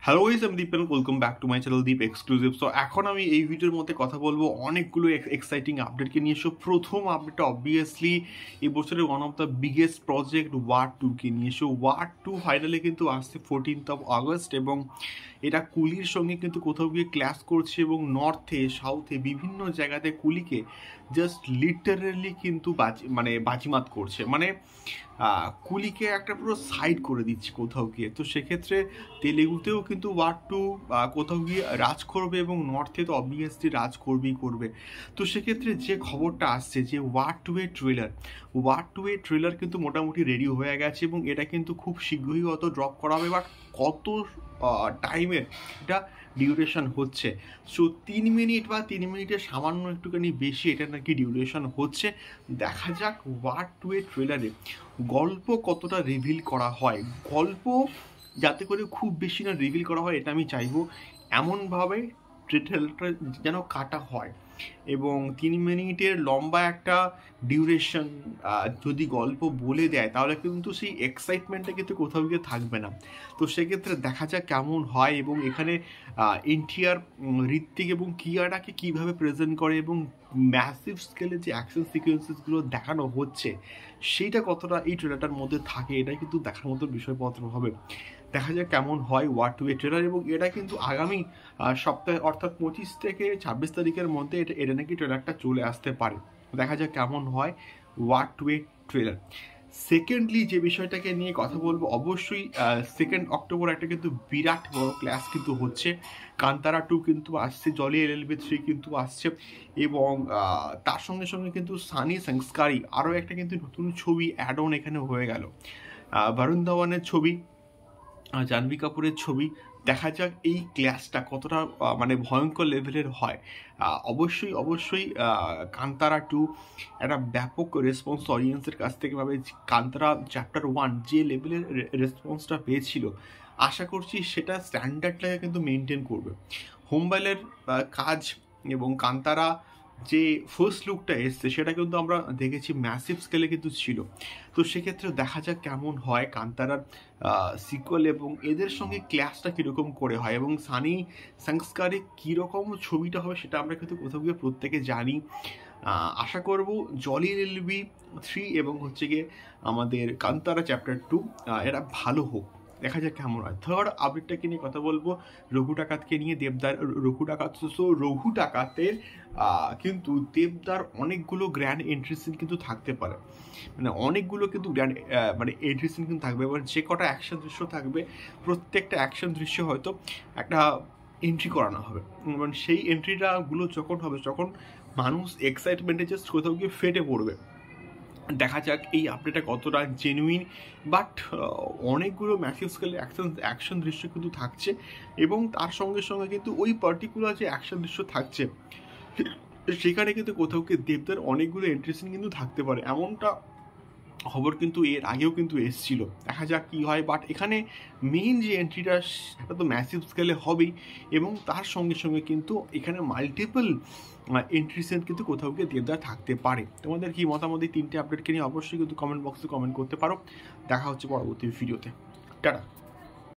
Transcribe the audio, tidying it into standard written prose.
Hello guys, আমি Deep and welcome back to my channel Deep exclusive. So এখন আমি এই ভিডিওর মধ্যে কথা বলবো অনেকগুলো এক্সাইটিং আপডেটকে নিয়ে। সো প্রথম আপডেটটা অবভিয়াসলি এই বছরের one of the biggest project war 2কে নিয়ে। সো ওয়ার 2 ফাইনালি কিন্তু আসছে 14th আগস্ট এবং এটা কুলির সঙ্গে কিন্তু কোথাও গিয়ে ক্ল্যাশ করছে এবং নর্থে সাউথে বিভিন্ন জায়গাতে কুলিকে জাস্ট লিটারেলি কিন্তু বাজিমাত করছে, কুলিকে একটা পুরো সাইড করে দিচ্ছে কোথাও গিয়ে। তো সেক্ষেত্রে তেলেগুতেও কিন্তু ওয়ার 2 কোথাও গিয়ে রাজ করবে এবং নর্থে তো অবভিয়াসলি রাজ করবে। তো সেক্ষেত্রে যে খবরটা আসছে যে ওয়ার 2 এর ট্রেলার কিন্তু মোটামুটি রেডি হয়ে গেছে এবং এটা কিন্তু খুব শীঘ্রই হয়তো ড্রপ করা হবে। বাট কত টাইমের এটা ডিউরেশন হচ্ছে, সো 3 মিনিট বা 3 মিনিটের সামান্য একটুখানি বেশি এটা নাকি ডিউরেশন হচ্ছে। দেখা যাক ওয়ার 2 এর ট্রেলারে গল্প কতটা রিভিল করা হয়। গল্প যাতে করে খুব বেশি না রিভিল করা হয়, এটা আমি চাইবো। এমনভাবে ট্রেলারটা যেন কাটা হয় এবং 3 মিনিটের লম্বা একটা ডিউরেশন যদি গল্প বলে দেয় তাহলে কিন্তু সেই এক্সাইটমেন্টটা কিন্তু কোথাও গিয়ে থাকবে না। তো সেক্ষেত্রে দেখা যাক কেমন হয় এবং এখানে এনটিআর, ঋত্বিক এবং কিয়ারাকে কীভাবে প্রেজেন্ট করে এবং ম্যাসিভ স্কেলে যে অ্যাকশন সিকোয়েন্সেসগুলো দেখানো হচ্ছে সেইটা কতটা এই ট্রেলারটার মধ্যে থাকে, এটা কিন্তু দেখার মতো বিষয়পত্র হবে। দেখা যাক কেমন হয় ওয়ার 2 এর ট্রেলার এবং এটা কিন্তু আগামী সপ্তাহে অর্থাৎ 25 থেকে 26 তারিখের মধ্যে এটা নাকি ট্রেলারটা চলে আসতে পারে। দেখা যাক কেমন হয় ওয়ার 2 এর ট্রেলার। সেকেন্ডলি যে বিষয়টাকে নিয়ে কথা বলবো, অবশ্যই 2 অক্টোবর একটা কিন্তু বিরাট বড় ক্লাস কিন্তু হচ্ছে। কান্তারা 2 কিন্তু আসছে, জলি LLB 3 কিন্তু আসছে এবং তার সঙ্গে সঙ্গে কিন্তু সানি সংস্কারী আরও একটা কিন্তু নতুন ছবি অ্যাড অন এখানে হয়ে গেল। বরুণ ধাওয়ানের ছবি, জাহ্নবী কাপুরের ছবি। দেখা যাক এই ক্লাসটা কতটা ভয়ঙ্কর লেভেলের হয়। অবশ্যই কান্তারা 2 একটা ব্যাপক রেসপন্স অডিয়েন্সের কাছ থেকে পাবে। কান্তারা চ্যাপ্টার 1 যে লেভেলের রেসপন্সটা পেয়েছিল, আশা করছি সেটা স্ট্যান্ডার্ডটাকে কিন্তু মেনটেন করবে। হোমবাইলের কাজ এবং কান্তারা যে ফার্স্ট লুকটা এসছে সেটা কিন্তু আমরা দেখেছি ম্যাসিভ স্কেলে কিন্তু ছিল। তো সেক্ষেত্রে দেখা যাক কেমন হয় কান্তারার সিকুয়েল এবং এদের সঙ্গে ক্লাসটা কীরকম করে হয় এবং সানি সংস্কারে কীরকম ছবিটা হবে সেটা আমরা কিন্তু কোথাও গিয়ে প্রত্যেকে জানি। আশা করব জলি LLB 3 এবং গিয়ে আমাদের কান্তারা চ্যাপ্টার 2 এটা ভালো হোক। দেখা যাক কেমন হয়। থার্ড আপডেটটাকে নিয়ে কথা বলবো রঘু ডাকাতকে নিয়ে। দেবদার রঘু ডাকাত, সো রঘু ডাকাতের কিন্তু দেবদার অনেকগুলো গ্র্যান্ড এন্ট্রি সিন কিন্তু থাকতে পারে, অনেকগুলো কিন্তু গ্র্যান্ড এন্ট্রি সিন কিন্তু থাকবে এবং যে কটা অ্যাকশন দৃশ্য থাকবে প্রত্যেকটা অ্যাকশন দৃশ্য হয়তো একটা এন্ট্রি করানো হবে এবং সেই এন্ট্রিটাগুলো যখন হবে তখন মানুষ এক্সাইটমেন্টে জাস্ট কোথাও গিয়ে ফেটে পড়বে। দেখা যাক এই আপডেটটা কতটা জেনুইন। বাট অনেকগুলো ম্যাসিভ স্কেলে অ্যাকশন দৃশ্য কিন্তু থাকছে এবং তার সঙ্গে সঙ্গে কিন্তু ওই পার্টিকুলার যে অ্যাকশন দৃশ্য থাকছে সেখানে কিন্তু কোথাও গিয়ে দেবদার অনেকগুলো এন্ট্রি সিন কিন্তু থাকতে পারে, এমনটা খবর কিন্তু এর আগেও কিন্তু এসছিল। দেখা যাক কী হয়। বাট এখানে মেইন যে এন্ট্রিটা সেটা তো ম্যাসিভ স্কেলে হবেই এবং তার সঙ্গে সঙ্গে কিন্তু এখানে মাল্টিপল এন্ট্রি সিন কিন্তু কোথাও গিয়ে দেবদার থাকতে পারে। তোমাদের কি মতামত এই 3টে আপডেটকে নিয়ে অবশ্যই কিন্তু কমেন্ট বক্সে কমেন্ট করতে পারো। দেখা হচ্ছে পরবর্তী ভিডিওতে। টাটা।